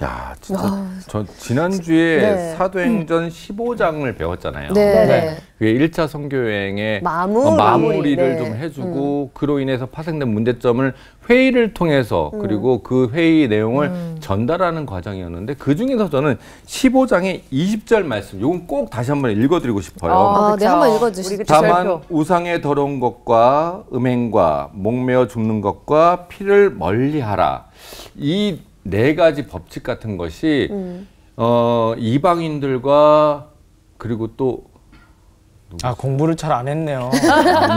야, 진짜 저 지난주에 네. 사도행전 15장을 배웠잖아요. 네. 네. 그게 1차 선교여행의 마무리를 좀 해주고 그로 인해서 파생된 문제점을 회의를 통해서 그리고 그 회의 내용을 전달하는 과정이었는데 그중에서 저는 15장의 20절 말씀, 이건 꼭 다시 한번 읽어드리고 싶어요. 네, 한번 읽어주시죠. 다만 우상의 더러운 것과 음행과 목매어 죽는 것과 피를 멀리하라. 이 네 가지 법칙 같은 것이 이방인들과 그리고 또 공부를 잘 안 했네요.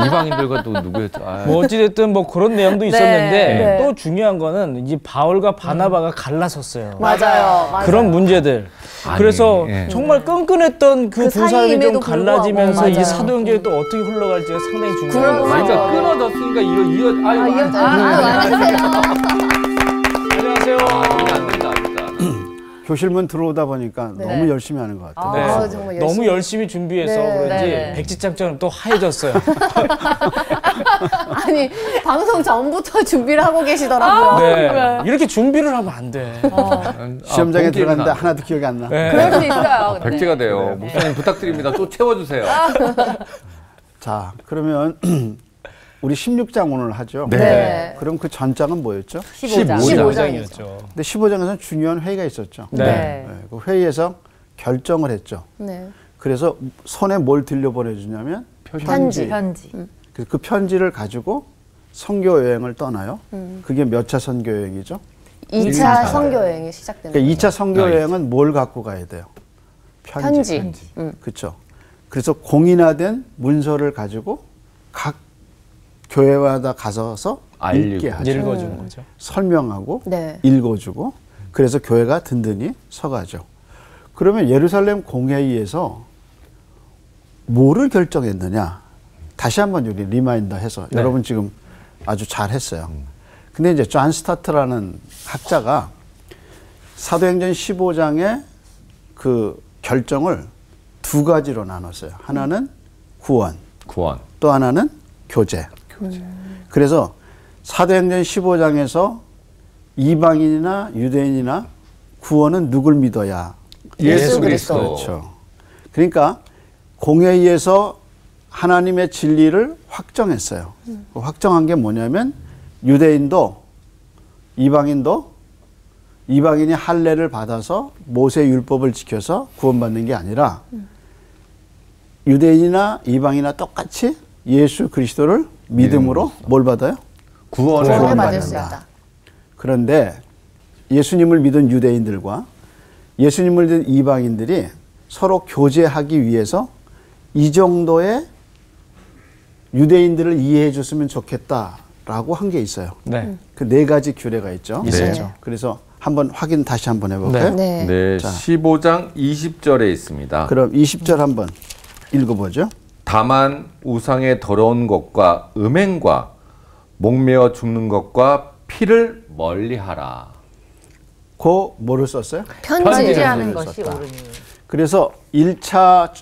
이방인들과 또 누구였죠? 뭐 어찌됐든 뭐 그런 내용도 있었는데 네. 또 중요한 거는 이제 바울과 바나바가 갈라섰어요. 맞아요. 그런 문제들. 그래서 예. 정말 끈끈했던 그 두 사람이 좀 갈라지면서 불구하고. 이 사도행전이 또 어떻게 흘러갈지가 상당히 중요해요. 그러니까 끊어졌으니까 안녕하세요. 안 된다, 진짜. 교실문 들어오다 보니까 네. 너무 열심히 하는 것 같아요. 네. 정말 너무 열심히 준비해서 네. 그런지 네. 백지장처럼 또 하얘졌어요. 아니, 방송 전부터 준비를 하고 계시더라고요. 네. 이렇게 준비를 하면 안 돼. 시험장에 본기는 들어갔는데 안 돼. 하나도 기억이 안 나. 네. 그럴 수 있어요. 근데. 백지가 돼요. 목사님 부탁드립니다. 또 채워주세요. 자, 그러면 우리 16장 오늘 하죠. 네. 그럼 그 전장은 뭐였죠? 15장이었죠. 근데 15장에서는 중요한 회의가 있었죠. 네. 네, 그 회의에서 결정을 했죠. 네. 그래서 손에 뭘 들려보내주냐면 편지. 그래서 그 편지를 가지고 선교 여행을 떠나요. 그게 몇 차 선교 여행이죠? 2차 선교 여행이 시작됩니다. 그러니까 2차 선교 여행은 뭘 갖고 가야 돼요? 편지. 그렇죠. 그래서 공인화된 문서를 가지고 각 교회마다 가서서 읽게 하죠. 읽어주는 거죠. 설명하고 네. 읽어주고 그래서 교회가 든든히 서가죠. 그러면 예루살렘 공회의에서 뭐를 결정했느냐? 다시 한번 우리 리마인더 해서 여러분 지금 아주 잘했어요. 근데 이제 존 스타트라는 학자가 사도행전 15장의 그 결정을 두 가지로 나눴어요. 하나는 구원, 또 하나는 교제. 그래서 사도행전 15장에서 이방인이나 유대인이나 구원은 누굴 믿어야? 예수 그리스도. 그렇죠. 그러니까 공회의에서 하나님의 진리를 확정했어요. 확정한 게 뭐냐면 유대인도 이방인이 할례를 받아서 모세 율법을 지켜서 구원받는 게 아니라 유대인이나 이방인이나 똑같이 예수 그리스도를 믿음으로 뭘 받아요? 구원을 받을 수 있다. 그런데 예수님을 믿은 유대인들과 예수님을 믿은 이방인들이 서로 교제하기 위해서 이 정도의 유대인들을 이해해 줬으면 좋겠다라고 한 게 있어요. 네. 그 네 가지 규례가 있죠. 있었죠. 그래서 한번 확인 다시 한번 해볼까요? 네. 네, 자. 15장 20절에 있습니다. 그럼 20절 한번 읽어보죠. 다만 우상의 더러운 것과 음행과 목매어 죽는 것과 피를 멀리하라. 그 뭐를 썼어요? 편지하는 것이 옳으니. 그래서 1차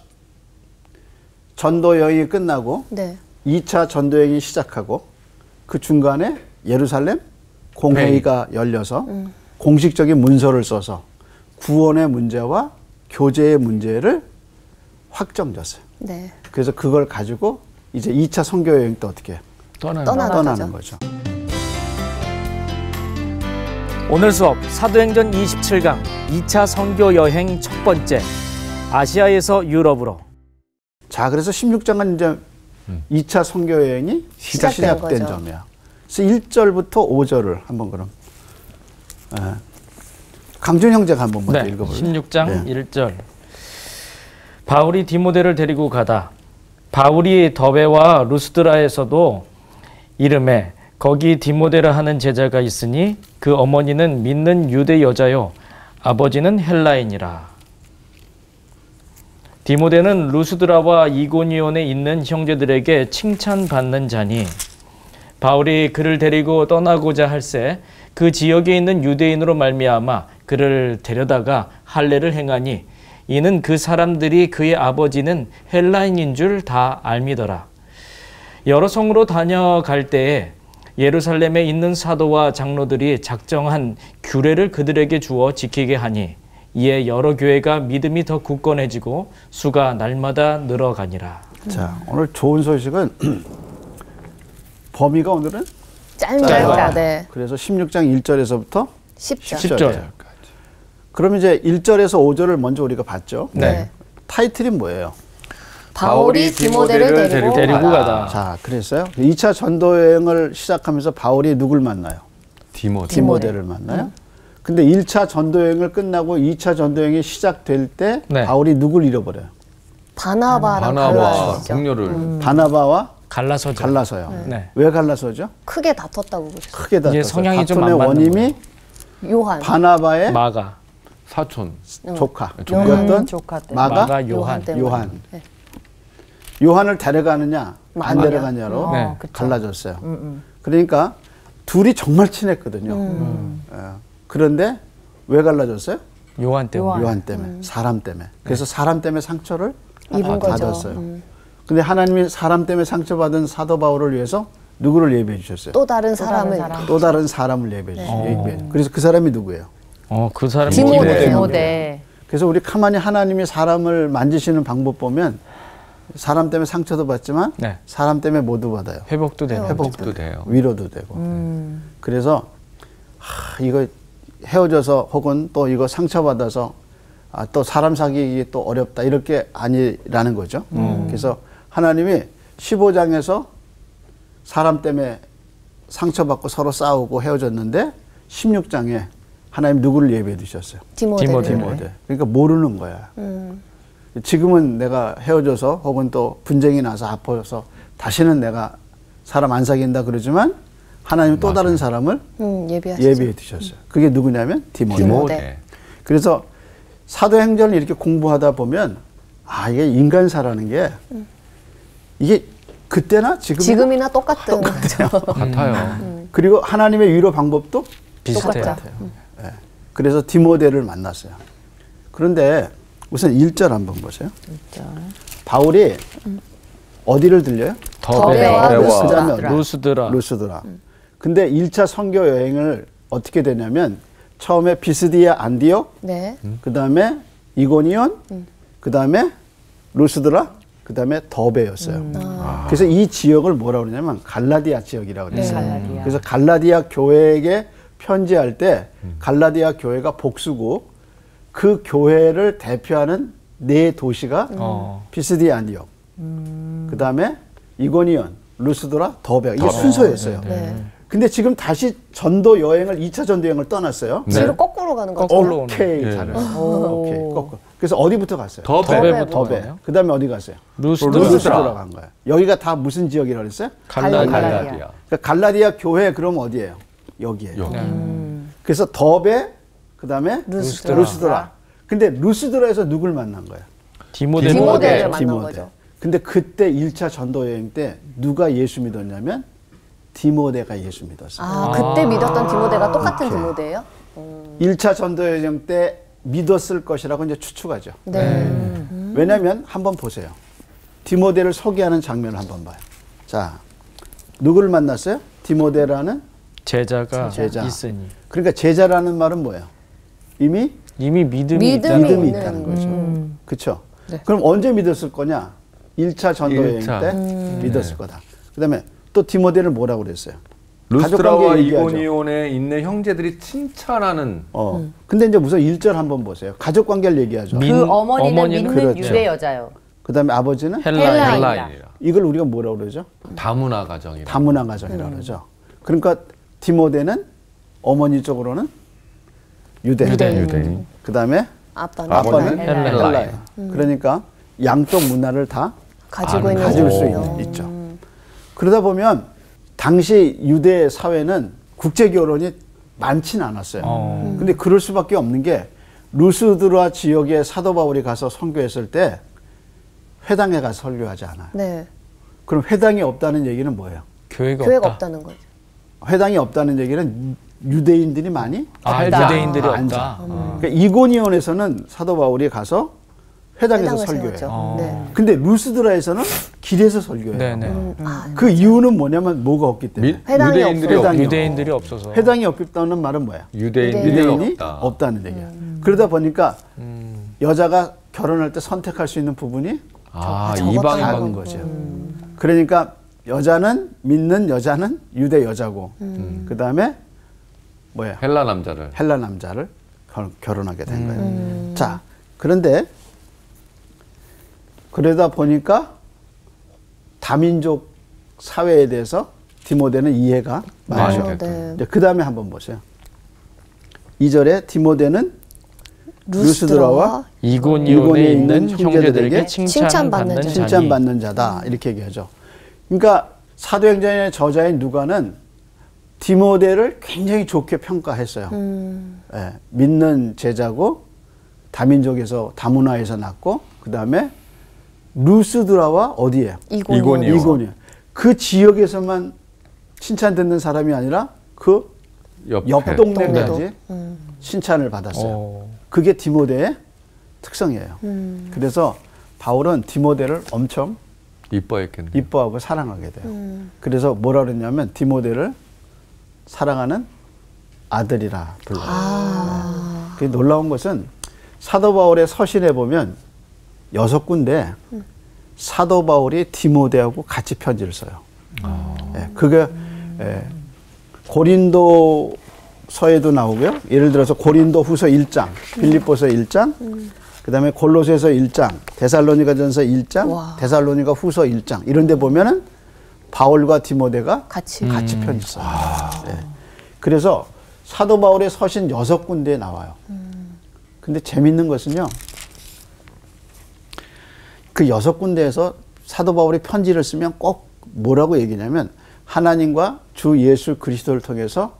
전도 여행이 끝나고 네. 2차 전도 여행이 시작하고 그 중간에 예루살렘 공회의가 열려서 공식적인 문서를 써서 구원의 문제와 교제의 문제를 확정졌어요. 네. 그래서 그걸 가지고 이제 2차 선교 여행 또 어떻게 해요? 떠나는 거죠. 오늘 수업 사도행전 27강 2차 선교 여행 첫 번째 아시아에서 유럽으로. 자, 그래서 16장은 이제 2차 선교 여행이 시작된 거죠. 점이야. 그래서 1절부터 5절을 한번 그럼 강준 형제가 한번 먼저 읽어볼래요? 16장 1절. 바울이 디모데를 데리고 가다. 바울이 더베와 루스드라에서도 이름에 거기 디모데라 하는 제자가 있으니 그 어머니는 믿는 유대 여자요 아버지는 헬라인이라. 디모데는 루스드라와 이고니온에 있는 형제들에게 칭찬받는 자니 바울이 그를 데리고 떠나고자 할새 그 지역에 있는 유대인으로 말미암아 그를 데려다가 할례를 행하니 이는 그 사람들이 그의 아버지는 헬라인인 줄 다 알미더라. 여러 성으로 다녀갈 때에 예루살렘에 있는 사도와 장로들이 작정한 규례를 그들에게 주어 지키게 하니 이에 여러 교회가 믿음이 더 굳건해지고 수가 날마다 늘어가니라. 자, 오늘 좋은 소식은 범위가 오늘은 짧아요. 네. 그래서 16장 1절에서부터 10절. 10절. 그럼 이제 1절에서 5절을 먼저 우리가 봤죠. 네. 타이틀이 뭐예요? 바울이 디모데를 데리고 가다. 자, 그랬어요. 2차 전도 여행을 시작하면서 바울이 누굴 만나요? 디모데를 만나요. 근데 1차 전도 여행을 끝나고 2차 전도 여행이 시작될 때 네. 바울이 누굴 잃어버려요? 바나바랑 바나바 갈라서죠. 동료를 바나바와 갈라서죠. 갈라서요. 네. 왜 갈라서죠? 크게 다퉜다고 보셨어요. 크게 다퉜어요. 이게 성향이 좀 다툼의 안 맞는 원인이 요한. 바나바의 마가. 사촌. 조카였던 조카 때. 마가 요한. 때문에. 요한. 네. 요한을 데려가느냐 안 맞아요. 데려가냐로 네. 갈라졌어요. 그러니까 둘이 정말 친했거든요. 그런데 왜 갈라졌어요? 요한 때문에. 요한 때문에, 사람 때문에. 그래서 사람 때문에 상처를 입은 거죠. 받았어요. 근데 하나님이 사람 때문에 상처받은 사도 바울을 위해서 누구를 예비해 주셨어요? 또 다른 사람을 또 다른 사람을 예비해 주셨어요. 그래서 그 사람이 누구예요? 그 사람이 디모데. 디모데. 그래서 우리 가만히 하나님이 사람을 만지시는 방법 보면 사람 때문에 상처도 받지만 네. 사람 때문에 모두 받아요. 회복도 되는 회복도 돼요. 위로도 되고. 그래서 이거 헤어져서 혹은 또 이거 상처받아서 또 사람 사귀기 또 어렵다 이렇게 아니라는 거죠. 그래서 하나님이 15장에서 사람 때문에 상처받고 서로 싸우고 헤어졌는데 16장에 하나님 누구를 예비해 두셨어요? 디모데. 그러니까 모르는 거야. 지금은 내가 헤어져서 혹은 또 분쟁이 나서 아파서 다시는 내가 사람 안 사귄다 그러지만 하나님은 또 다른 사람을 예비해 두셨어요. 그게 누구냐면 디모데. 그래서 사도행전을 이렇게 공부하다 보면 이게 인간사라는 게 이게 그때나 지금이나 똑같은 거죠. 같아요. 그리고 하나님의 위로 방법도 비슷해요. 똑같아요. 네. 그래서 디모데를 만났어요. 그런데 우선 1절 한번 보세요. 1절. 바울이 어디를 들려요? 더베와 루스드라. 근데 1차 선교 여행을 어떻게 되냐면 처음에 비스디아 안디옥, 네. 그다음에 이고니온, 그다음에 루스드라, 그다음에 더베였어요. 그래서 이 지역을 뭐라고 그러냐면 갈라디아 지역이라고 그랬어요. 갈라디아. 그래서 갈라디아 교회에게 편지할 때 갈라디아 교회가 복수고 그 교회를 대표하는 네 도시가 비스디아 안디옥, 그다음에 이고니온, 루스드라, 더베. 이게 순서였어요. 근데 지금 다시 전도 여행을 2차 전도 여행을 떠났어요. 뒤로 거꾸로 가는 거죠. 오케이, 잘했어요. 오케이, 거꾸로. 그래서 어디부터 갔어요? 더베. 그다음에 어디 갔어요? 루스드라 간 거예요. 여기가 다 무슨 지역이라고 그랬어요? 갈라디아. 그러니까 갈라디아 교회 그럼 어디예요? 여기예요. 그래서 더베, 그다음에 루스드라. 근데 루스드라에서 누굴 만난 거예요? 디모데를 만난 거죠. 근데 그때 1차 전도 여행 때 누가 예수 믿었냐면 디모데가 예수 믿었어요. 그때 믿었던 디모데가 똑같은 디모데예요? 1차 전도 여행 때 믿었을 것이라고 이제 추측하죠. 네. 왜냐하면 한번 보세요. 디모데를 소개하는 장면을 한번 봐요. 자, 누구를 만났어요? 디모데라는 제자. 있으니. 그러니까 제자라는 말은 뭐예요? 이미 믿음이 있다는 거죠. 그렇죠? 네. 그럼 언제 믿었을 거냐? 1차 전도 여행 때 믿었을 거다. 그다음에 또 디모데를 뭐라고 그랬어요? 루스드라와 이고니온에 있는 형제들이 칭찬하는. 근데 이제 우선 1절 한번 보세요. 가족 관계를 얘기하죠. 그 어머니는 믿는 그렇죠. 유대 여자요. 그다음에 아버지는 헬라인이라. 이걸 우리가 뭐라고 그러죠? 다문화 가정이라. 다문화 가정이라고 그러죠. 그러니까 디모데는 어머니 쪽으로는 유대인. 그다음에 아빠는 헬라인. 그러니까 양쪽 문화를 다 가질 수 있죠. 그러다 보면 당시 유대 사회는 국제 결혼이 많지는 않았어요. 근데 그럴 수밖에 없는 게 루스드라 지역에 사도 바울이 가서 선교했을 때 회당에 가서 설교하지 않아요. 네. 그럼 회당이 없다는 얘기는 뭐예요? 교회가 없다는 거죠. 회당이 없다는 얘기는 유대인들이 많이 유대인들이 앉아. 없다. 그러니까 이고니온에서는 사도 바울이 가서 회당에서 회당을 설교해요. 세웠죠. 네. 근데 루스드라에서는 길에서 설교해요. 네네. 그 이유는 뭐냐면 뭐가 없기 때문에. 회당이 유대인들이 없어서. 유대인들이 없어서. 회당이 없다는 말은 뭐야? 유대인이 없다는 얘기야. 그러다 보니까 여자가 결혼할 때 선택할 수 있는 부분이 이방인 작은 거죠. 그러니까 여자는 믿는 여자는 유대 여자고 그 다음에 뭐야? 헬라 남자를 결혼하게 된 거예요. 자, 그런데 그러다 보니까 다민족 사회에 대해서 디모데는 이해가 많이 네. 그 다음에 한번 보세요. 2절에 디모데는 루스드라와 이고니온에 있는 형제들에게 칭찬받는 자다. 이렇게 얘기하죠. 그러니까 사도행전의 저자인 누가는 디모데를 굉장히 좋게 평가했어요. 예, 믿는 제자고 다민족에서 다문화에서 났고 그 다음에 루스드라와 어디에? 이고니온. 그 지역에서만 칭찬 듣는 사람이 아니라 그 옆 동네까지 칭찬을 받았어요. 그게 디모데의 특성이에요. 그래서 바울은 디모데를 엄청 이뻐하고 사랑하게 돼요. 그래서 뭐라 그랬냐면 디모데를 사랑하는 아들이라 불러요. 그게 놀라운 것은 사도 바울의 서신에 보면 6군데 사도 바울이 디모데하고 같이 편지를 써요. 그게 고린도서에도 나오고요. 예를 들어서 고린도 후서 1장, 빌립보서 1장, 그 다음에 골로새서 1장, 데살로니가전서 1장, 데살로니가 후서 1장 이런 데 보면은 바울과 디모데가 같이 편지 써요. 그래서 사도 바울의 서신 6군데에 나와요. 근데 재밌는 것은요. 그 6군데에서 사도 바울이 편지를 쓰면 꼭 뭐라고 얘기냐면 하나님과 주 예수 그리스도를 통해서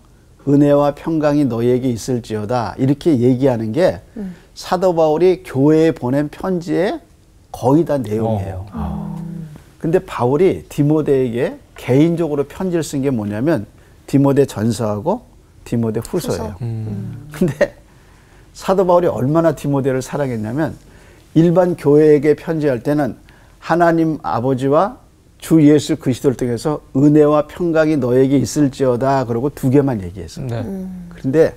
은혜와 평강이 너희에게 있을지어다 이렇게 얘기하는 게 사도 바울이 교회에 보낸 편지의 거의 다 내용이에요. 근데 바울이 디모데에게 개인적으로 편지를 쓴 게 뭐냐면 디모데 전서하고 디모데 후서예요. 근데 사도 바울이 얼마나 디모데를 사랑했냐면 일반 교회에게 편지할 때는 하나님 아버지와 주 예수 그리스도를 통해서 은혜와 평강이 너에게 있을지어다 그러고 2개만 얘기했어요. 그런데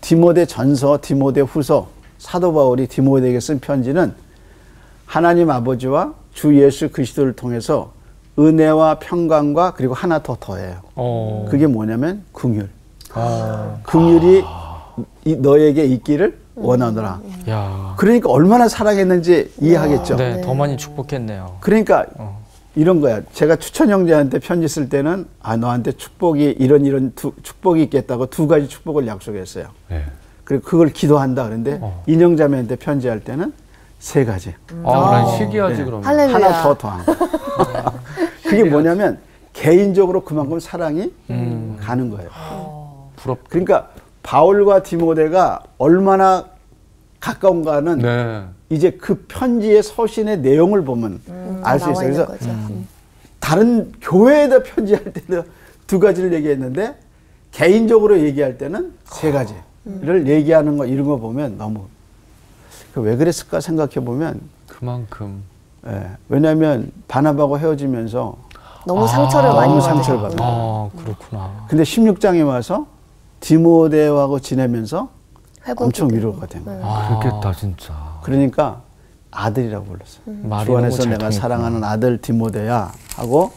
디모데 전서, 디모데 후서 사도 바울이 디모데에게 쓴 편지는 하나님 아버지와 주 예수 그리스도를 통해서 은혜와 평강과 그리고 하나 더 더해요. 그게 뭐냐면 긍휼. 긍휼이 너에게 있기를 원하노라. 그러니까 얼마나 사랑했는지 이해하겠죠. 네, 더 많이 축복했네요. 그러니까 이런 거야. 제가 추천 형제한테 편지 쓸 때는 너한테 축복이 이런 축복이 있겠다고 2가지 축복을 약속했어요. 그리고 그걸 기도한다 그런데 인형자매한테 편지할 때는 3가지. 난 시기하지 그러면. 하나 더 더한 거. 그게 뭐냐면 개인적으로 그만큼 사랑이 가는 거예요. 부럽다. 그러니까 바울과 디모데가 얼마나 가까운가는 이제 그 편지의 서신의 내용을 보면 알 수 있어요. 그래서 다른 교회에다 편지할 때도 2가지를 얘기했는데 개인적으로 얘기할 때는 3가지를 얘기하는 거 이런 거 보면 너무 왜 그랬을까 생각해 보면 그만큼 왜냐하면 바나바하고 헤어지면서 너무 상처를 많이 받았어요. 그렇구나. 근데 16장에 와서 디모데하고 지내면서 엄청 위로가 된 거예요. 그렇겠다 진짜. 그러니까 아들이라고 불렀어요. 주 안에서 내가 사랑하는 아들 디모데야 하고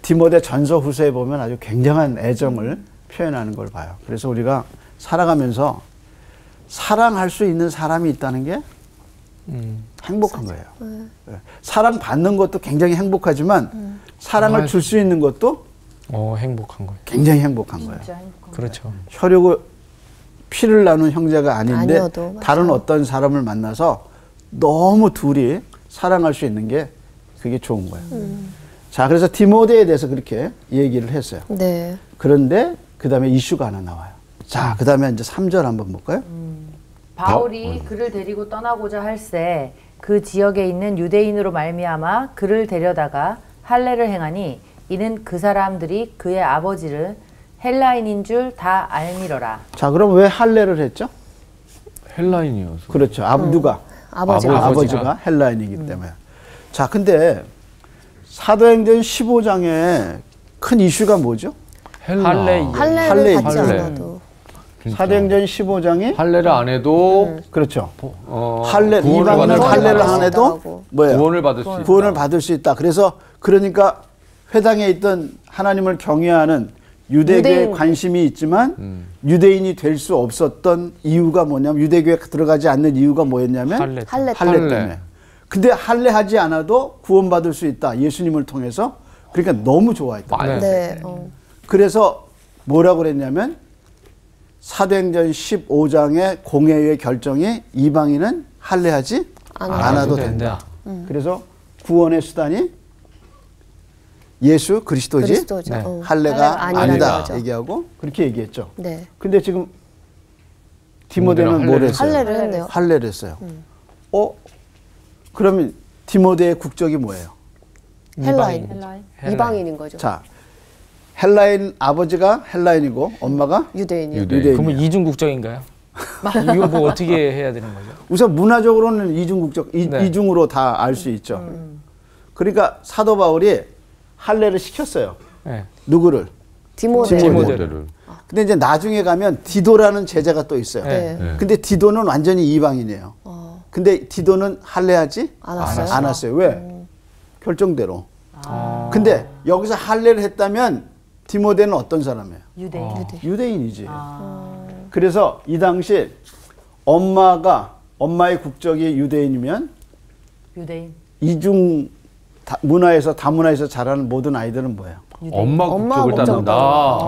디모데 전서 후서에 보면 아주 굉장한 애정을 표현하는 걸 봐요. 그래서 우리가 살아가면서 사랑할 수 있는 사람이 있다는 게 행복한 거예요. 사랑받는 것도 굉장히 행복하지만 사랑을 줄 수 있는 것도 행복한 거예요. 굉장히 행복한 거예요. 그렇죠. 혈육을 피를 나눈 형제가 아닌데 아니어도, 다른 어떤 사람을 만나서 너무 둘이 사랑할 수 있는 게 그게 좋은 거예요. 자, 그래서 디모데에 대해서 그렇게 얘기를 했어요. 네. 그런데 그 다음에 이슈가 하나 나와요. 자, 그 다음에 이제 3절 한번 볼까요? 바울이 그를 데리고 떠나고자 할새 그 지역에 있는 유대인으로 말미암아 그를 데려다가 할례를 행하니 이는 그 사람들이 그의 아버지를 헬라인인 줄 다 알미러라. 자, 그럼 왜 할례를 했죠? 헬라인이어서. 그렇죠. 누가? 아버지가 헬라인이기 때문에. 자, 근데 사도행전 15장에 큰 이슈가 뭐죠? 할례를 받지 않아도. 사도행전 15장이 할례를 안 해도 그렇죠. 이방인은 할례를 안 해도 뭐예요? 구원을 받을 수 있다. 구원을 받을 수 있다. 그래서 그러니까 회당에 있던 하나님을 경외하는 유대교에 관심이 있지만 유대인이 될 수 없었던 이유가 뭐냐면 유대교에 들어가지 않는 이유가 뭐였냐면 할례 때문에. 근데 할례하지 않아도 구원받을 수 있다. 예수님을 통해서. 그러니까 너무 좋아했다. 네. 그래서 뭐라고 그랬냐면 사도행전 15장의 공회의 결정이 이방인은 할례하지 않아도 된다. 그래서 구원의 수단이 예수 그리스도지 할례가 아니다 얘기하고 그렇게 얘기했죠. 네. 근데 지금 디모데는 뭘 했어요? 할례를 했네요. 할례를 했어요. 그러면 디모데의 국적이 뭐예요? 헬라인. 이방인인 거죠. 자, 헬라인 아버지가 헬라인이고 엄마가 유대인이요. 그러면 이중 국적인가요? 이거 뭐 어떻게 해야 되는 거죠? 우선 문화적으로는 이중 국적, 이중으로 다 알 수 있죠. 그러니까 사도 바울이 할례를 시켰어요. 네. 누구를? 디모데를. 근데 이제 나중에 가면 디도라는 제자가 또 있어요. 네. 근데 디도는 완전히 이방인이에요. 근데 디도는 할례하지 안 왔어요. 왜? 결정대로. 근데 여기서 할례를 했다면 디모데는 어떤 사람이에요? 유대인이지. 그래서 이 당시 엄마의 국적이 유대인이면 유대인. 이중 문화에서 다문화에서 자라는 모든 아이들은 뭐예요? 엄마 국적을 따른다.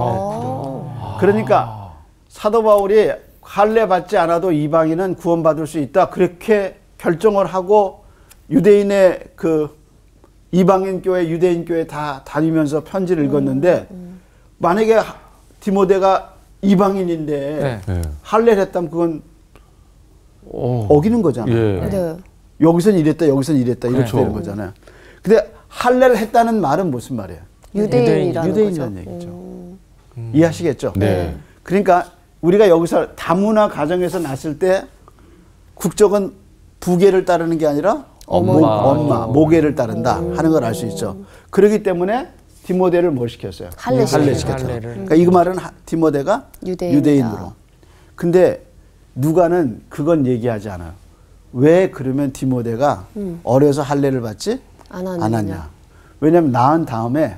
그러니까 사도 바울이 할례 받지 않아도 이방인은 구원받을 수 있다. 그렇게 결정을 하고 유대인의 그 이방인 교회, 유대인 교회 다 다니면서 편지를 읽었는데 만약에 디모데가 이방인인데 할례를 했다면 그건 어기는 거잖아요. 여기선 이랬다, 여기선 이랬다 이렇게 되는 거잖아요. 근데 할례를 했다는 말은 무슨 말이에요? 유대인이라는 얘기죠. 이해하시겠죠? 네. 그러니까 우리가 여기서 다문화 가정에서 났을 때 국적은 부계를 따르는 게 아니라 모계를 따른다 하는 걸 알 수 있죠. 그렇기 때문에 디모데를 뭘 시켰어요? 할례 시켰죠. 그러니까 이 말은 디모데가 유대인으로. 근데 누가는 그건 얘기하지 않아요. 왜 그러면 디모데가 어려서 할례를 받지 않았냐. 왜냐하면 낳은 다음에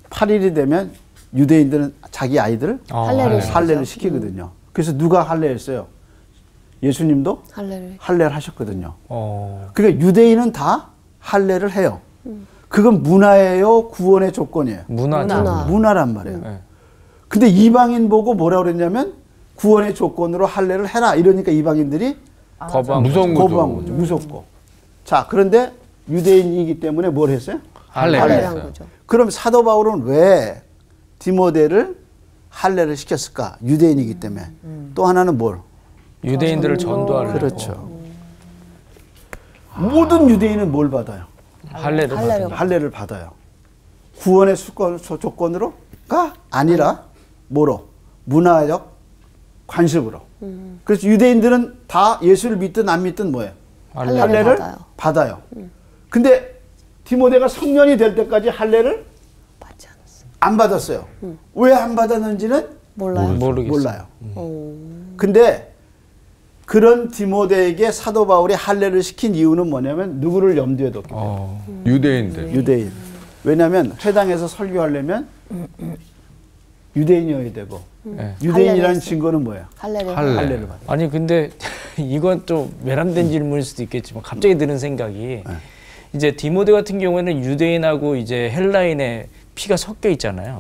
8일이 되면 유대인들은 자기 아이들을 할례를 시키거든요. 그래서 누가 할례했어요? 예수님도 할례를 하셨거든요. 그러니까 유대인은 다 할례를 해요. 그건 문화예요? 구원의 조건이에요? 문화란 말이에요. 근데 이방인 보고 뭐라고 그랬냐면 구원의 조건으로 할례를 해라. 이러니까 이방인들이 거부한 거죠. 무섭고. 자, 그런데 유대인이기 때문에 뭘 했어요? 할례를 했어요. 그럼 사도 바울은 왜 디모데를 할례를 시켰을까? 유대인이기 때문에. 또 하나는 뭘? 유대인들을 전도하려고. 그렇죠. 모든 유대인은 뭘 받아요? 할례를 받아요. 구원의 조건으로가 아니라 뭐로? 문화적 관습으로. 그래서 유대인들은 다 예수를 믿든 안 믿든 뭐예요? 할례를 받아요. 근데 디모데가 성년이 될 때까지 할례를 안 받았어요. 왜 안 받았는지는 몰라요. 근데 그런 디모데에게 사도 바울이 할례를 시킨 이유는 뭐냐면 누구를 염두에 뒀기 때문에. 유대인. 왜냐하면 회당에서 설교하려면 유대인이어야 되고 유대인이라는 증거는 뭐예요? 할례를 받아. 아니 근데 이건 좀 외람된 질문일 수도 있겠지만 갑자기 드는 생각이 이제 디모데 같은 경우에는 유대인하고 이제 헬라인의 피가 섞여 있잖아요.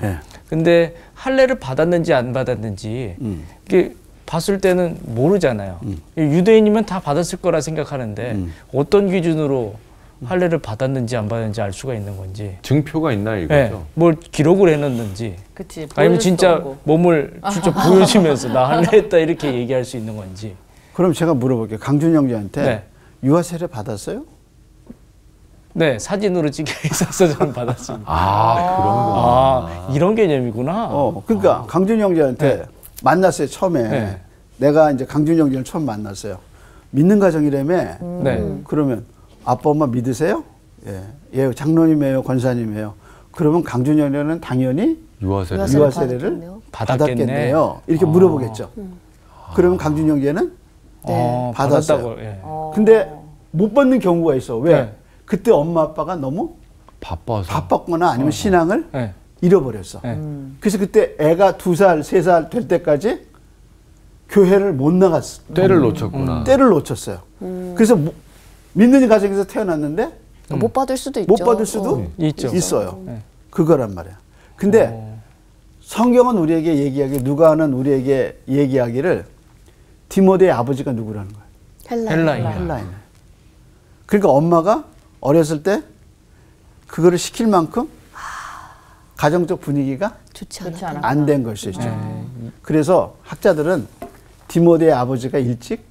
근데 할례를 받았는지 안 받았는지 이게 봤을 때는 모르잖아요. 유대인이면 다 받았을 거라 생각하는데 어떤 기준으로 할례를 받았는지 안 받았는지 알 수가 있는 건지. 증표가 있나 이거죠? 네, 뭘 기록을 해놨는지. 그치, 아니면 진짜 몸을 직접 보여주면서 나 할례했다 이렇게 얘기할 수 있는 건지. 그럼 제가 물어볼게요. 강준 형제한테 유아 세례 받았어요? 네, 사진으로 찍혀 있어서 저는 받았습니다. 그런 거. 이런 개념이구나. 그러니까 강준 형제한테 만났어요, 처음에. 내가 이제 강준 형제를 처음 만났어요. 믿는 가정이라며. 네. 그러면 아빠 엄마 믿으세요? 예, 예, 장로님이에요, 권사님이에요. 그러면 강준현이는 당연히 유아세례를 받았겠네요. 이렇게 물어보겠죠. 그러면 강준영계는 받았어요. 예. 근데 못 받는 경우가 있어. 왜? 네. 그때 엄마 아빠가 너무 바빴거나 아니면 신앙을 네. 잃어버렸어. 네. 그래서 그때 애가 2살, 3살 될 때까지 교회를 못 나갔어. 때를 놓쳤구나. 때를 놓쳤어요. 그래서 믿는 가정에서 태어났는데 못 받을 수도 있죠. 못 받을 수도 있어요. 네. 그거란 말이야. 근데 성경은 우리에게 얘기하기, 누가는 우리에게 얘기하기를 디모데의 아버지가 누구라는 거예요? 헬라인. 그러니까 엄마가 어렸을 때 그거를 시킬 만큼 가정적 분위기가 좋지 않아. 안 된 걸 수 있죠. 그래서 학자들은 디모데의 아버지가 일찍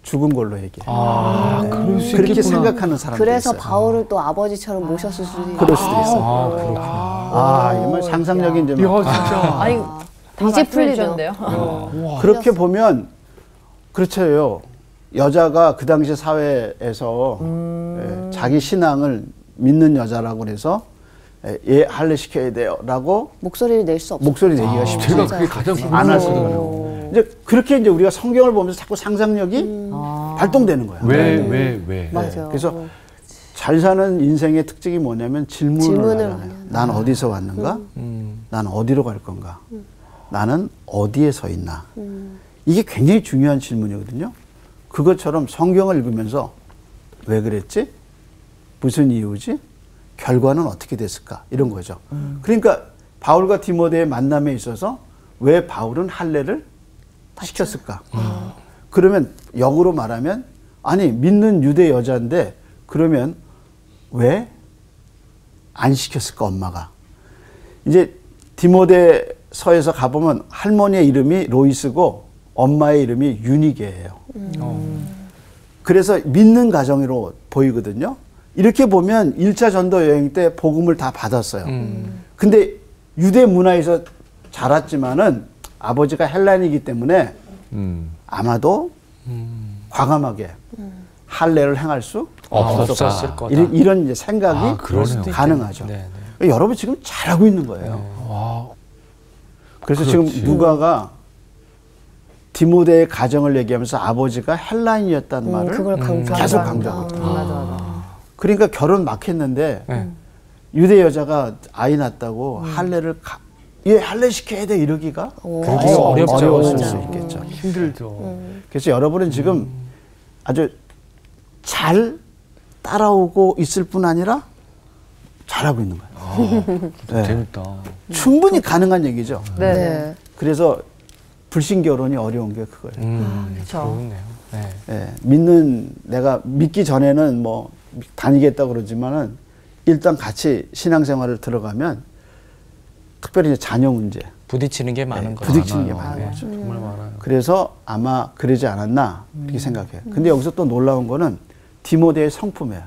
죽은 걸로 얘기해요. 그렇게 생각하는 사람들이 그래서 있어요. 바울을 또 아버지처럼 모셨을 수도 있고. 그럴 수도 있어요. 정말 상상력이 이제 막. 진짜. 아니 이제 풀리죠. 그렇게 보면 그렇죠. 여자가 그 당시 사회에서 자기 신앙을 믿는 여자라고 그래서 얘 할례 시켜야 돼요라고 목소리를 낼 수 없어. 목소리 내기가 쉽지 제가 그게 가장 안 할 수가 있어요. 이제 그렇게 이제 우리가 성경을 보면서 자꾸 상상력이 발동되는 거예요. 왜? 맞아. 그래서 잘 사는 인생의 특징이 뭐냐면 질문을 하잖아요. 난 어디서 왔는가? 난 어디로 갈 건가? 나는 어디에 서 있나? 이게 굉장히 중요한 질문이거든요. 그것처럼 성경을 읽으면서 왜 그랬지? 무슨 이유지? 결과는 어떻게 됐을까? 이런 거죠. 그러니까 바울과 디모데의 만남에 있어서 왜 바울은 할례를 시켰을까? 그러면 역으로 말하면 아니 믿는 유대 여자인데 그러면 왜 안 시켰을까 엄마가? 이제 디모데서에서 가보면 할머니의 이름이 로이스고 엄마의 이름이 유니게예요. 그래서 믿는 가정으로 보이거든요. 이렇게 보면 1차 전도 여행 때 복음을 다 받았어요. 근데 유대 문화에서 자랐지만은 아버지가 헬라인이기 때문에 아마도 과감하게 할례를 행할 수 없었을 거다. 이런 이제 생각이 가능하죠. 여러분 지금 잘하고 있는 거예요. 그래서 지금 누가가 디모데의 가정을 얘기하면서 아버지가 헬라인이었다는 말을 계속 강조하고 있다. 그러니까 결혼 막 했는데 유대 여자가 아이 낳았다고 할례를 얘 할례 시켜야 돼 이러기가 어려웠을 수 있겠죠. 힘들죠. 그래서 여러분은 지금 아주 잘 따라오고 있을 뿐 아니라 잘하고 있는 거예요. 네. 재밌다. 충분히 가능한 얘기죠. 네. 그래서 불신 결혼이 어려운 게 그거예요. 그렇죠. 내가 믿기 전에는 뭐 다니겠다 그러지만은 일단 같이 신앙생활을 들어가면 특별히 이제 자녀 문제 부딪히는 게 많은 거죠. 부딪히는 게 많은 거죠. 정말 많아요. 그래서 아마 그러지 않았나 이렇게 생각해요. 근데 여기서 또 놀라운 거는 디모데의 성품이에요.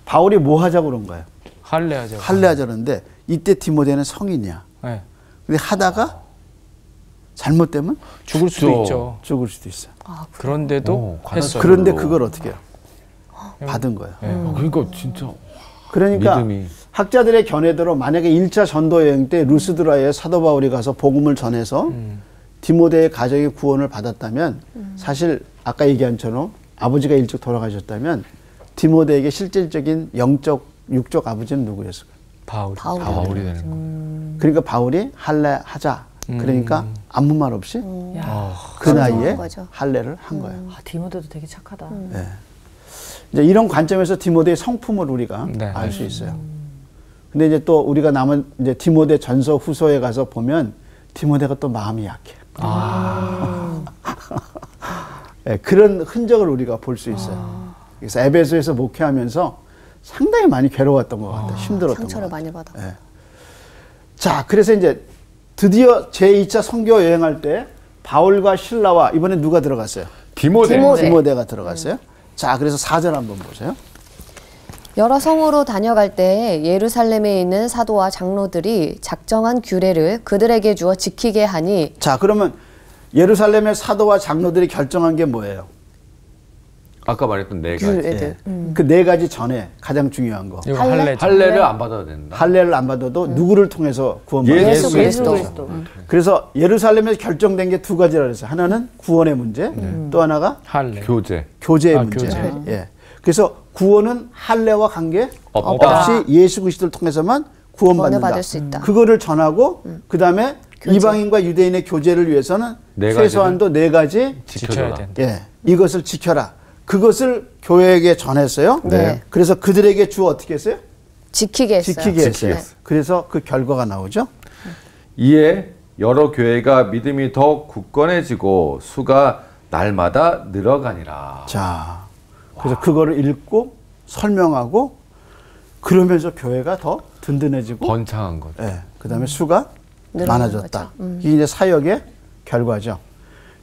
바울이 뭐 하자고 그런 거예요? 할례하자는데 이때 디모데는 성인이야. 네. 근데 하다가 잘못되면 죽을 수도 있죠. 죽을 수도 있어요. 그런데도 했어요. 그런데 그걸 어떻게 해요? 받은 거예요. 그러니까 진짜 그러니까 믿음이. 학자들의 견해대로 만약에 1차 전도 여행 때 루스드라에 사도 바울이 가서 복음을 전해서 디모데의 가정의 구원을 받았다면 사실 아까 얘기한 처럼 아버지가 일찍 돌아가셨다면 디모데에게 실질적인 영적 육적 아버지는 누구였을까요? 바울이 되는 거. 그러니까 바울이 할례 하자. 그러니까 아무 말 없이 그 나이에 할례를 한 거예요. 디모데도 되게 착하다. 네. 이제 이런 관점에서 디모데의 성품을 우리가 알 수 있어요. 근데 이제 또 우리가 남은 이제 디모데 전서 후서에 가서 보면 디모데가 또 마음이 약해. 네, 그런 흔적을 우리가 볼 수 있어요. 그래서 에베소에서 목회하면서 상당히 많이 괴로웠던 것 같아요. 힘들었던 것 상처를 같아요. 많이 받아. 네. 자, 그래서 이제 드디어 제2차 선교 여행할 때 바울과 실라와 이번에 누가 들어갔어요? 디모데가 들어갔어요. 자, 그래서 4절 한번 보세요. 여러 성으로 다녀갈 때 예루살렘에 있는 사도와 장로들이 작정한 규례를 그들에게 주어 지키게 하니. 자, 그러면 예루살렘의 사도와 장로들이 결정한 게 뭐예요? 아까 말했던 네 가지. 애들. 그 네 가지 전에 가장 중요한 거. 이거 할례. 할례를 안 받아도 된다. 할례를 안 받아도 누구를 통해서 구원받는 예수 그리스도. 그래서 예루살렘에서 결정된 게 두 가지라 그랬어요. 하나는 구원의 문제, 또 하나가 할례. 교제의 문제. 교제. 예. 그래서 구원은 할례와 관계 없다. 없이 예수 그리스도를 통해서만 구원받는다. 받을 수 있다. 그거를 전하고 그다음에 이방인과 유대인의 교제를 위해서는 네 최소한도 네 가지 지켜야 된다. 예, 이것을 지켜라. 그것을 교회에게 전했어요. 네. 그래서 그들에게 주 어떻게 했어요? 지키게 했어요. 지키게 했어요. 지키게 했어요. 그래서 그 결과가 나오죠. 이에 여러 교회가 믿음이 더 굳건해지고 수가 날마다 늘어가니라. 자, 그래서 그거를 읽고 설명하고 그러면서 교회가 더 든든해지고 번창한 거죠. 예, 그다음에 수가 늘어나는 많아졌다. 이게 이제 사역의 결과죠.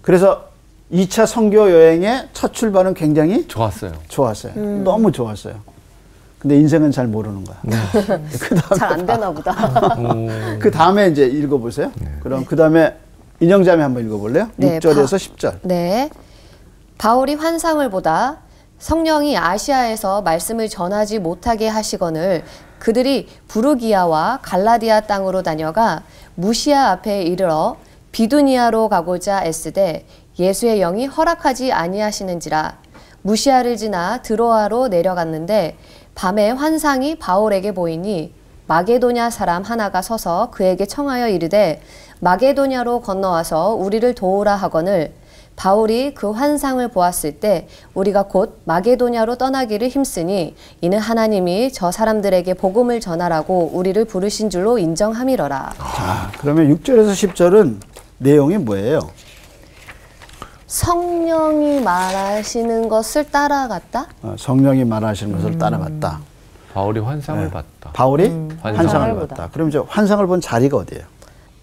그래서 2차 선교 여행의 첫 출발은 굉장히 좋았어요. 좋았어요. 너무 좋았어요. 근데 인생은 잘 모르는 거야. 잘 안 되나 보다. 그 다음에 이제 읽어보세요. 그럼 그 다음에 인영자매 한번 읽어볼래요? 네, 6절에서 10절. 네. 바울이 환상을 보다 성령이 아시아에서 말씀을 전하지 못하게 하시거늘 그들이 부르기아와 갈라디아 땅으로 다녀가 무시아 앞에 이르러 비두니아로 가고자 애쓰되 예수의 영이 허락하지 아니하시는지라. 무시아를 지나 드로아로 내려갔는데 밤에 환상이 바울에게 보이니 마게도냐 사람 하나가 서서 그에게 청하여 이르되 마게도냐로 건너와서 우리를 도우라 하거늘 바울이 그 환상을 보았을 때 우리가 곧 마게도냐로 떠나기를 힘쓰니 이는 하나님이 저 사람들에게 복음을 전하라고 우리를 부르신 줄로 인정함이러라. 자, 그러면 6절에서 10절은 내용이 뭐예요? 성령이 말하시는 것을 따라갔다? 성령이 말하시는 것을 따라갔다. 바울이 환상을 봤다. 바울이 환상을 환상을 봤다. 그럼 이제 환상을 본 자리가 어디예요?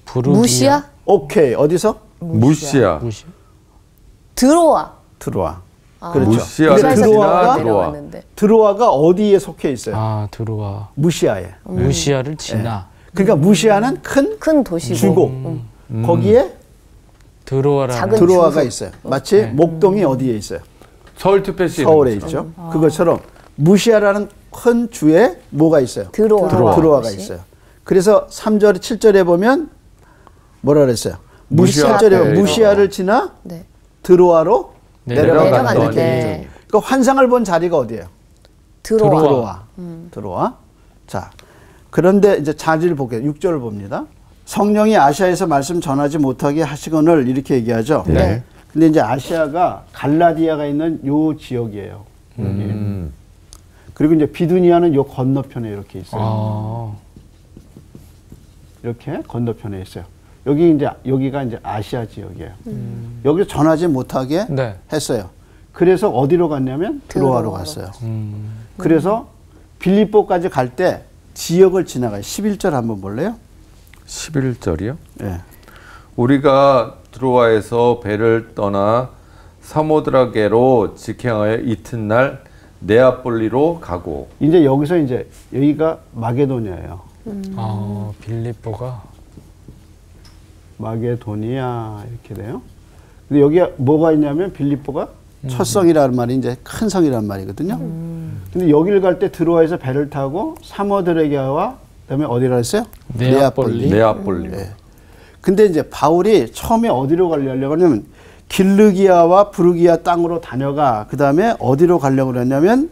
부르기아. 무시아? 오케이. 어디서? 무시아. 드로아. 드로아. 아. 그렇죠. 무시아를 근데 지나 드로아가 드로아. 드로아가 어디에 속해 있어요? 아, 드로아. 무시아에. 무시아를 지나. 그러니까 무시아는 큰 도시고. 주고 거기에 드로아라는 작은 드로아가 주소. 있어요. 마치 목동이 어디에 있어요? 서울특별시 서울에 있죠. 그것처럼 무시아라는 큰 주에 뭐가 있어요? 드로아가 있어요. 그래서 3절, 7절에 보면 뭐라 그랬어요? 무시아 7절에 앞에 무시아를 지나 네. 드로아로 내려갔다. 내려갔는데 그러니까 환상을 본 자리가 어디예요? 드로아. 드로아. 자, 그런데 이제 자리를 볼게요. 6절을 봅니다. 성령이 아시아에서 말씀 전하지 못하게 하시거늘 이렇게 얘기하죠. 네. 근데 이제 아시아가 갈라디아가 있는 요 지역이에요. 그리고 이제 비두니아는 요 건너편에 이렇게 있어요. 아. 이렇게 건너편에 있어요. 여기가 이제 아시아 지역이에요. 여기서 전하지 못하게 네. 했어요. 그래서 어디로 갔냐면 드로아로 갔어요. 그래서 빌립보까지 갈 때 지역을 지나가요. 11절 한번 볼래요? 11절이요? 예. 우리가 드로아에서 배를 떠나 사모드라게로 직행하여 이튿날 네아폴리로 가고. 이제 여기서 이제 여기가 마게도냐예요. 아, 빌립보가 마게도니아 이렇게 돼요. 근데 여기가 뭐가 있냐면 빌립보가 첫 성이라는 말이 이제 큰 성이라는 말이거든요. 근데 여기를 갈 때 드로아에서 배를 타고 사모드라게와 그다음에 어디라 했어요? 네아폴리. 네아폴리. 네. 근데 이제 바울이 처음에 어디로 가려고 하냐면 길르기아와 부르기아 땅으로 다녀가 그다음에 어디로 가려고 그랬냐면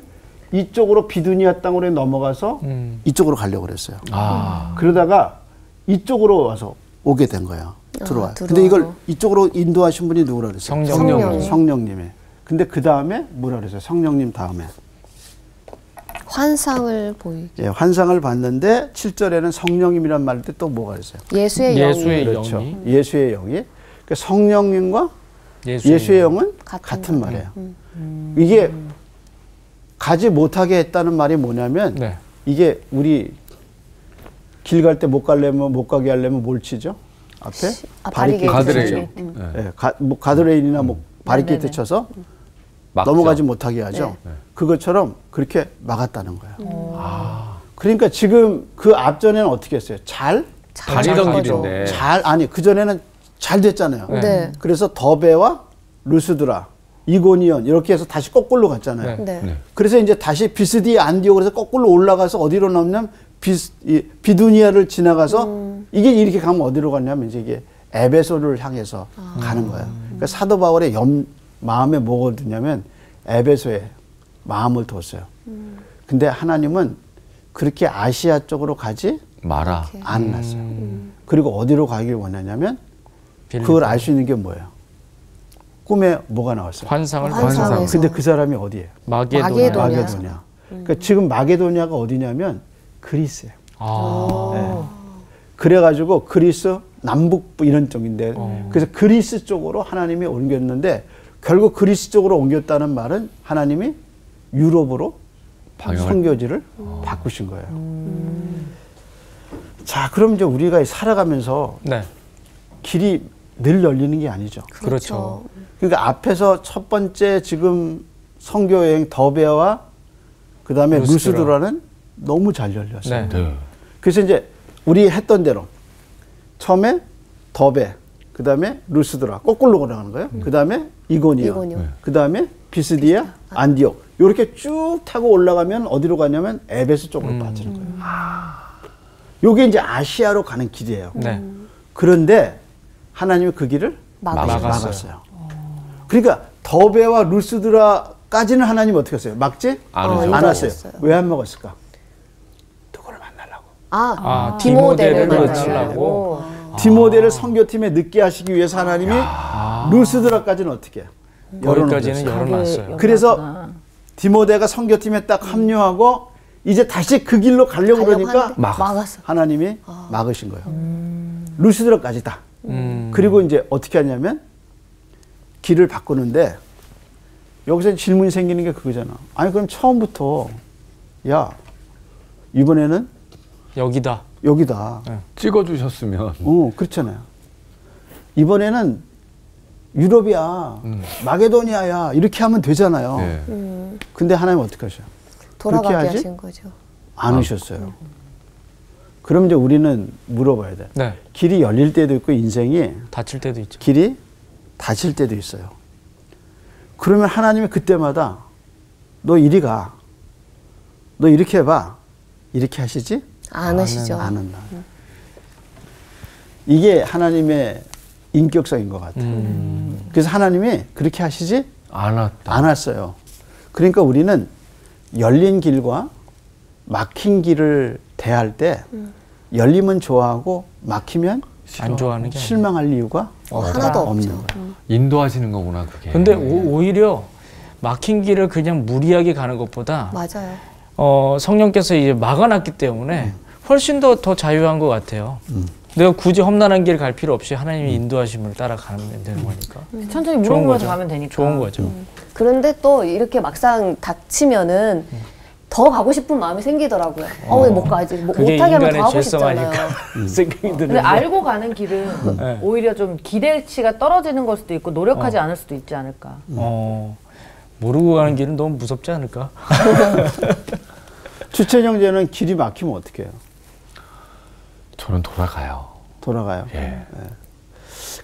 이쪽으로 비두니아 땅으로 넘어가서 이쪽으로 가려고 그랬어요. 아. 그러다가 이쪽으로 와서 오게 된 거예요. 들어와. 들어와요. 근데 이걸 이쪽으로 인도하신 분이 누구라 그랬어요? 성령님. 성령님이. 근데 그 다음에 뭐라 그랬어요? 성령님 다음에. 환상을 보이게. 예, 환상을 봤는데 7절에는 성령님이란 말 때 또 뭐가 있어요? 예수의 영이. 예수의 그렇죠. 영이. 예수의 영이. 그러니까 성령님과 예수의 영은 같은 말이에요. 이게 가지 못하게 했다는 말이 뭐냐면 네. 이게 우리 길 갈 때 못 가려면 못 가게 하려면 뭘 치죠? 앞에 바리케이트 가드레일. 치죠. 예, 가드레일이나 뭐 바리케이트 쳐서 막죠. 넘어가지 못하게 하죠. 그것처럼 그렇게 막았다는 거예요. 그러니까 지금 그 앞전에는 어떻게 했어요? 다니던 길인데. 아니 그전에는 잘 됐잖아요. 네. 그래서 더베와 루스드라 이고니온 이렇게 해서 다시 거꾸로 갔잖아요. 네. 네. 네. 그래서 이제 다시 비스디아 안디옥에서 거꾸로 올라가서 어디로 나오냐면 비두니아를 지나가서 이게 이렇게 가면 어디로 갔냐면 이제 이게 에베소를 향해서 가는 거예요. 그러니까 사도 바울의 마음에 뭐가 드냐면 에베소에 마음을 뒀어요. 근데 하나님은 그렇게 아시아 쪽으로 가지 마라. 않았어요. 그리고 어디로 가길 원하냐면 그걸 알 수 있는 게 뭐예요? 꿈에 뭐가 나왔어요? 환상을 환상에서. 근데 그 사람이 어디예요? 마게도냐. 마게도냐. 그러니까 지금 마게도냐가 어디냐면 그리스예요. 아. 네. 그래가지고 그리스 남북부 이런 쪽인데 그래서 그리스 쪽으로 하나님이 옮겼는데 결국 그리스 쪽으로 옮겼다는 말은 하나님이 유럽으로 선교지를 바꾸신 거예요. 자, 그럼 이제 우리가 살아가면서 네. 길이 늘 열리는 게 아니죠. 그렇죠. 그러니까 앞에서 첫 번째 지금 선교여행 더베와 그 다음에 루스드라는 너무 잘 열렸어요. 네. 네. 그래서 이제 우리 했던 대로 처음에 더베, 그 다음에 루스드라 거꾸로 걸어가는 거예요. 그 다음에 이고니온, 그 다음에 비스디아, 안디옥 이렇게 쭉 타고 올라가면 어디로 가냐면 에베소 쪽으로 빠지는 거예요. 요게 이제 아시아로 가는 길이에요. 네. 그런데 하나님이 그 길을 막았어요. 그러니까 더베와 루스드라까지는 하나님이 어떻게 했어요? 막지 않았어요. 왜 안 먹었을까? 누구를 만나려고. 디모데를 만나려고. 디모데를 선교팀에 늦게 하시기 위해서 하나님이 루스드라까지는 어떻게 해요? 여기까지는 열어놨어요. 그래서 디모데가 선교팀에 딱 합류하고 이제 다시 그 길로 가려고 그러니까 막았어. 하나님이 막으신 거예요. 루스드라까지다. 그리고 이제 어떻게 하냐면 길을 바꾸는데 여기서 질문이 생기는 게 그거잖아. 아니 그럼 처음부터 야 이번에는 여기다. 찍어주셨으면. 그렇잖아요. 이번에는 유럽이야, 마게도니아야 이렇게 하면 되잖아요. 네. 근데 하나님 어떻게 하셔? 돌아가게 그렇게 하지? 하신 거죠. 안 하셨어요. 그럼 이제 우리는 물어봐야 돼. 네. 길이 열릴 때도 있고 인생이 다칠 때도 있죠. 길이 닫힐 때도 있어요. 그러면 하나님이 그때마다 너 이리 가. 너 이렇게 해봐. 이렇게 하시지? 안 하시죠. 안 한다. 이게 하나님의 인격성인 것 같아요. 그래서 하나님이 그렇게 하시지? 안 왔어요. 그러니까 우리는 열린 길과 막힌 길을 대할 때 열리면 좋아하고 막히면 안 좋아하는 게 실망할 이유가 하나도 없는 없죠. 거예요. 인도하시는 거구나 그게. 근데 오히려 막힌 길을 그냥 무리하게 가는 것보다 맞아요. 성령께서 이제 막아놨기 때문에 훨씬 더 자유한 것 같아요. 내가 굳이 험난한 길 갈 필요 없이 하나님의 인도하심을 따라가면 되는 거니까. 천천히 물어보면서 가면 되니까. 좋은 거죠. 그런데 또 이렇게 막상 닥치면은 더 가고 싶은 마음이 생기더라고요. 왜 못 가지? 못하게 하면 더 하고 싶잖아요. 생각이 드는데. 근데 알고 가는 길은 네. 오히려 좀 기대치가 떨어지는 걸 수도 있고 노력하지 않을 수도 있지 않을까. 모르고 가는 길은 너무 무섭지 않을까? 주체 형제는 길이 막히면 어떻게 해요? 저는 돌아가요. 돌아가요. 예. 네.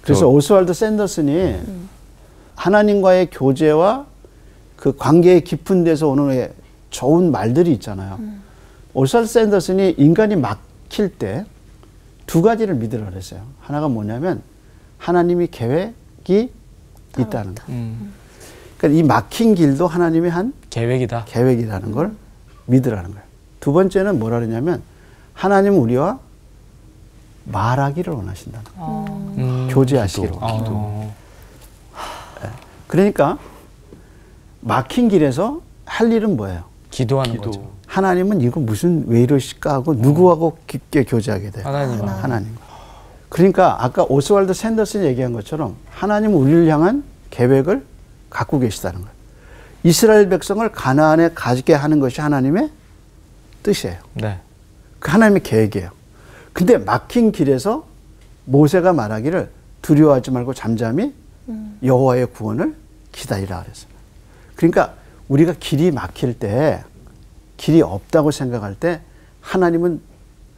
그래서 오스왈드 샌더슨이 하나님과의 교제와 그 관계의 깊은 데서 오는 좋은 말들이 있잖아요. 오스왈드 샌더슨이 인간이 막힐 때 두 가지를 믿으라 그랬어요. 하나가 뭐냐면 하나님이 계획이 있다는 거. 그러니까 이 막힌 길도 하나님이 한 계획이라는 걸 믿으라는 거예요. 두 번째는 뭐라 그러냐면 하나님은 우리와 말하기를 원하신다는 거예요. 교제하시기를 원하신다. 그러니까 막힌 길에서 할 일은 뭐예요? 기도하는 거죠. 하나님은 이거 왜 이러실까 하고 누구하고 깊게 교제하게 돼요? 하나님. 그러니까 아까 오스왈드 샌더슨이 얘기한 것처럼 하나님은 우리를 향한 계획을 갖고 계시다는 거예요. 이스라엘 백성을 가나안에 가게 하는 것이 하나님의 뜻이에요. 네. 그 하나님의 계획이에요. 근데 막힌 길에서 모세가 말하기를 두려워하지 말고 잠잠히 여호와의 구원을 기다리라 그랬어요. 그러니까 우리가 길이 막힐 때, 길이 없다고 생각할 때 하나님은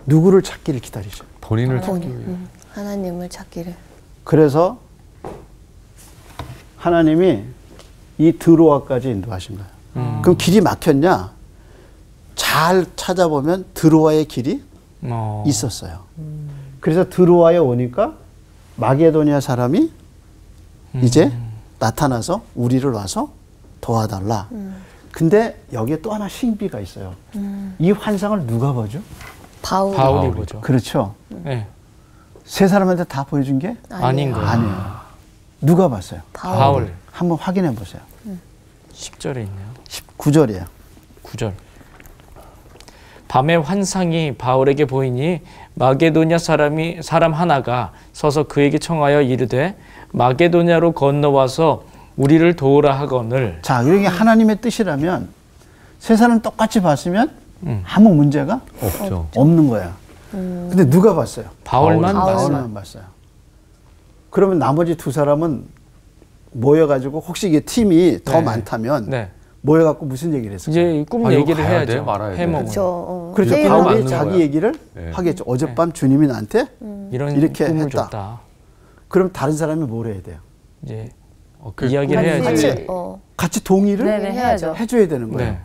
누구를 찾기를 기다리죠? 본인을 찾기 위해. 하나님을 찾기를. 그래서 하나님이 이 드로아까지 인도하신 거예요. 그럼 길이 막혔냐? 잘 찾아보면 드로아의 길이 있었어요. 그래서 드로아에 오니까 마게도니아 사람이 이제 나타나서 우리를 와서 도와달라. 근데 여기에 또 하나 신비가 있어요. 이 환상을 누가 보죠? 바울이 보죠. 그렇죠. 네. 세 사람한테 다 보여준 게 아닌 거예요. 아니에요. 누가 봤어요? 바울. 한번 확인해 보세요. 10절에 있네요. 19절이에요. 9절. 밤에 환상이 바울에게 보이니 마게도냐 사람 하나가 서서 그에게 청하여 이르되 마게도냐로 건너와서 우리를 도우라 하거늘. 자, 이게 하나님의 뜻이라면 세 사람 똑같이 봤으면 아무 문제가 없는 거야. 근데 누가 봤어요? 바울만 봤어요. 그러면 나머지 두 사람은 모여가지고 혹시 이게 팀이 더 많다면 네. 모여갖고 무슨 얘기를 했을까요? 이제 꿈 얘기를 해야죠. 말아야 그렇죠. 네, 바울이 자기 얘기를 하겠죠. 어젯밤 주님이 나한테 이런 이렇게 꿈을 했다. 줬다. 그럼 다른 사람이 뭘 해야 돼요? 이제 이야기를 해야지. 같이 동의를 해야죠. 해줘야 되는 거예요. 네.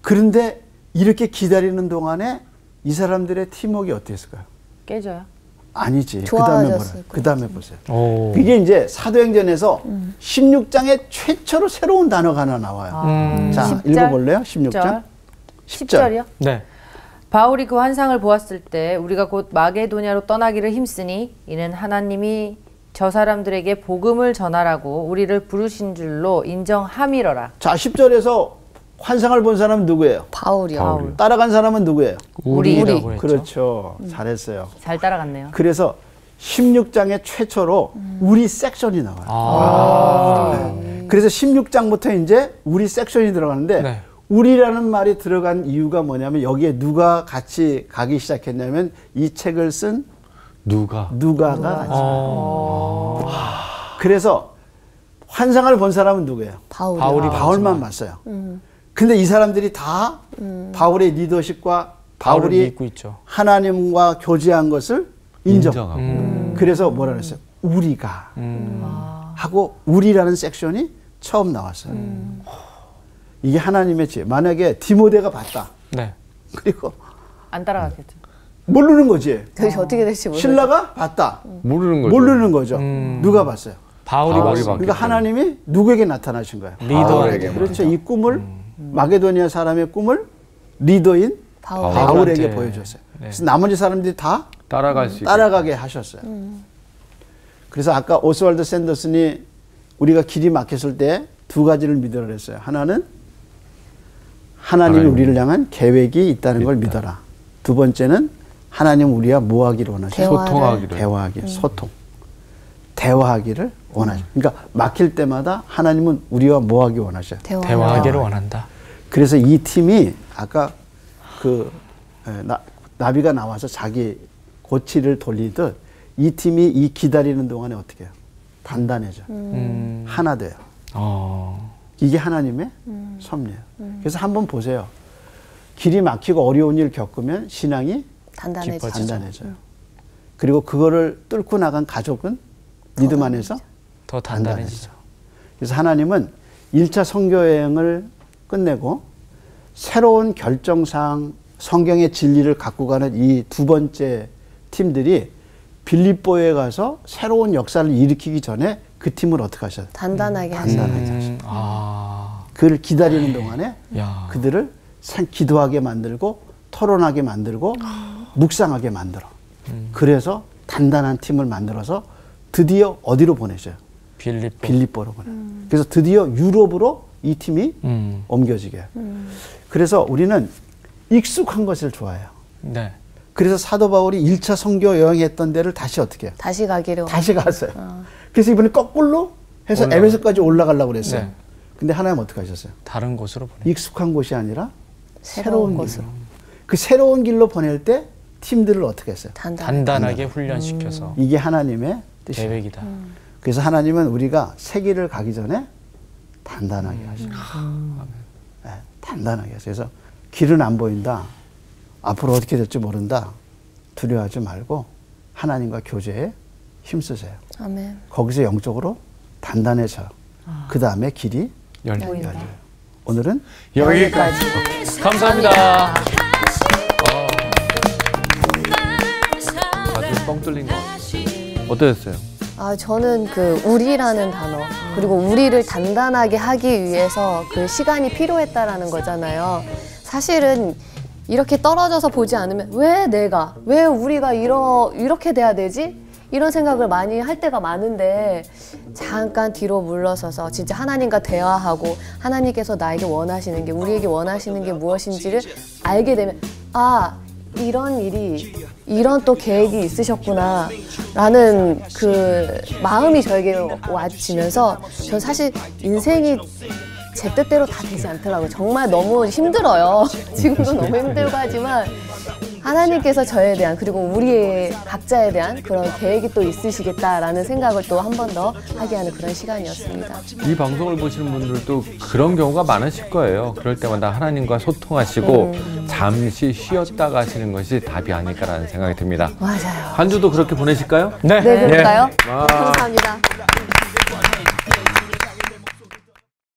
그런데 이렇게 기다리는 동안에 이 사람들의 팀워크가 어땠을까요? 깨져요. 아니지. 좋아졌을 그 다음에 보세요. 오. 이게 이제 사도행전에서 16장에 최초로 새로운 단어가 하나 나와요. 자, 10절? 읽어볼래요? 16장? 10절이요? 네. 바울이 그 환상을 보았을 때 우리가 곧 마게도냐로 떠나기를 힘쓰니 이는 하나님이 저 사람들에게 복음을 전하라고 우리를 부르신 줄로 인정함이러라. 자, 10절에서 환상을 본 사람은 누구예요? 바울이요. 따라간 사람은 누구예요? 우리라고 했죠. 그렇죠. 잘했어요. 잘 따라갔네요. 그래서 16장에 최초로 우리 섹션이 나와요. 네. 그래서 16장부터 이제 우리 섹션이 들어가는데 네. 우리라는 말이 들어간 이유가 뭐냐면 여기에 누가 같이 가기 시작했냐면 이 책을 쓴 누가가 같이 그래서 환상을 본 사람은 누구예요? 바울만 봤어요. 근데 이 사람들이 다 바울의 리더십과 바울이 믿고 있죠. 하나님과 교제한 것을 인정하고. 그래서 뭐라 그랬어요? 우리가 하고 우리라는 섹션이 처음 나왔어요. 이게 하나님의 지혜. 만약에 디모데가 봤다. 네. 그리고 안 따라갔겠죠. 모르는 거지. 도대체 어떻게 될지 모르겠어요. 신라가 봤다. 모르는 거죠. 누가 봤어요? 바울이 봤어. 그러니까 하나님이 누구에게 나타나신 거예요? 리더에게. 그렇죠. 이 꿈을 마게도니아 사람의 꿈을 리더인 바울에게 보여줬어요. 그래서 나머지 사람들이 다 따라가게 하셨어요. 그래서 아까 오스왈드 샌더슨이 우리가 길이 막혔을 때 두 가지를 믿으라 그랬어요. 하나는 하나님이 우리를 향한 계획이 있다는 걸 믿어라. 두 번째는 하나님 우리와 뭐 하기를 원하시죠? 대화하기를 원하죠. 그러니까 막힐 때마다 하나님은 우리와 뭐 하기 원하셔요? 대화하기를 원한다. 그래서 이 팀이 아까 그 나비가 나와서 자기 고치를 돌리듯 이 팀이 이 기다리는 동안에 어떻게 해요? 단단해져. 하나 돼요. 이게 하나님의 섭리예요. 그래서 한번 보세요. 길이 막히고 어려운 일 겪으면 신앙이 단단해져요. 그리고 그거를 뚫고 나간 가족은 믿음 안에서 더 단단해지죠. 그래서 하나님은 1차 선교여행을 끝내고 새로운 결정사항, 성경의 진리를 갖고 가는 이 두 번째 팀들이 빌립보에 가서 새로운 역사를 일으키기 전에 그 팀을 어떻게 하셨어요? 단단하게 하셨어요. 그를 기다리는 동안에 야. 그들을 기도하게 만들고 토론하게 만들고 묵상하게 만들어. 그래서 단단한 팀을 만들어서 드디어 어디로 보내줘요? 빌립보로 보내. 그래서 드디어 유럽으로 이 팀이 옮겨지게. 그래서 우리는 익숙한 것을 좋아해요. 네. 그래서 사도 바울이 1차 선교 여행했던 데를 다시 어떻게 해요? 다시 갔어요. 그래서 이번에 거꾸로 해서 에베소까지 올라가려고 그랬어요. 네. 근데 하나님 어떻게 하셨어요? 다른 곳으로 보내. 익숙한 곳이 아니라 새로운 곳으로. 그 새로운 길로 보낼 때 팀들을 어떻게 했어요? 단단하게 훈련시켜서. 이게 하나님의 뜻이에요. 계획이다. 그래서 하나님은 우리가 새 길을 가기 전에 단단하게 하셔요. 네, 단단하게 하셔요. 그래서 길은 안 보인다. 앞으로 어떻게 될지 모른다. 두려워하지 말고 하나님과 교제에 힘쓰세요. 아멘. 거기서 영적으로 단단해져요. 그 다음에 길이 열려요. 오늘은 여기까지. 감사합니다. 가슴 뻥 뚫린 것 같아요. 어떠셨어요? 저는 그 우리라는 단어, 그리고 우리를 단단하게 하기 위해서 그 시간이 필요했다라는 거잖아요. 사실은 이렇게 떨어져서 보지 않으면 왜 우리가 이렇게 돼야 되지? 이런 생각을 많이 할 때가 많은데, 잠깐 뒤로 물러서서 진짜 하나님과 대화하고 하나님께서 나에게 원하시는 게, 우리에게 원하시는 게 무엇인지를 알게 되면, 이런 일이, 이런 또 계획이 있으셨구나 라는 그 마음이 저에게 와지면서, 전 사실 인생이 제 뜻대로 다 되지 않더라고요. 정말 너무 힘들어요. 지금도 너무 힘들고 하지만 하나님께서 저에 대한, 그리고 우리의 각자에 대한 그런 계획이 또 있으시겠다라는 생각을 또 한 번 더 하게 하는 그런 시간이었습니다. 이 방송을 보시는 분들도 그런 경우가 많으실 거예요. 그럴 때마다 하나님과 소통하시고 잠시 쉬었다 가시는 것이 답이 아닐까라는 생각이 듭니다. 맞아요. 한 주도 그렇게 보내실까요? 네, 그럴까요? 와. 감사합니다.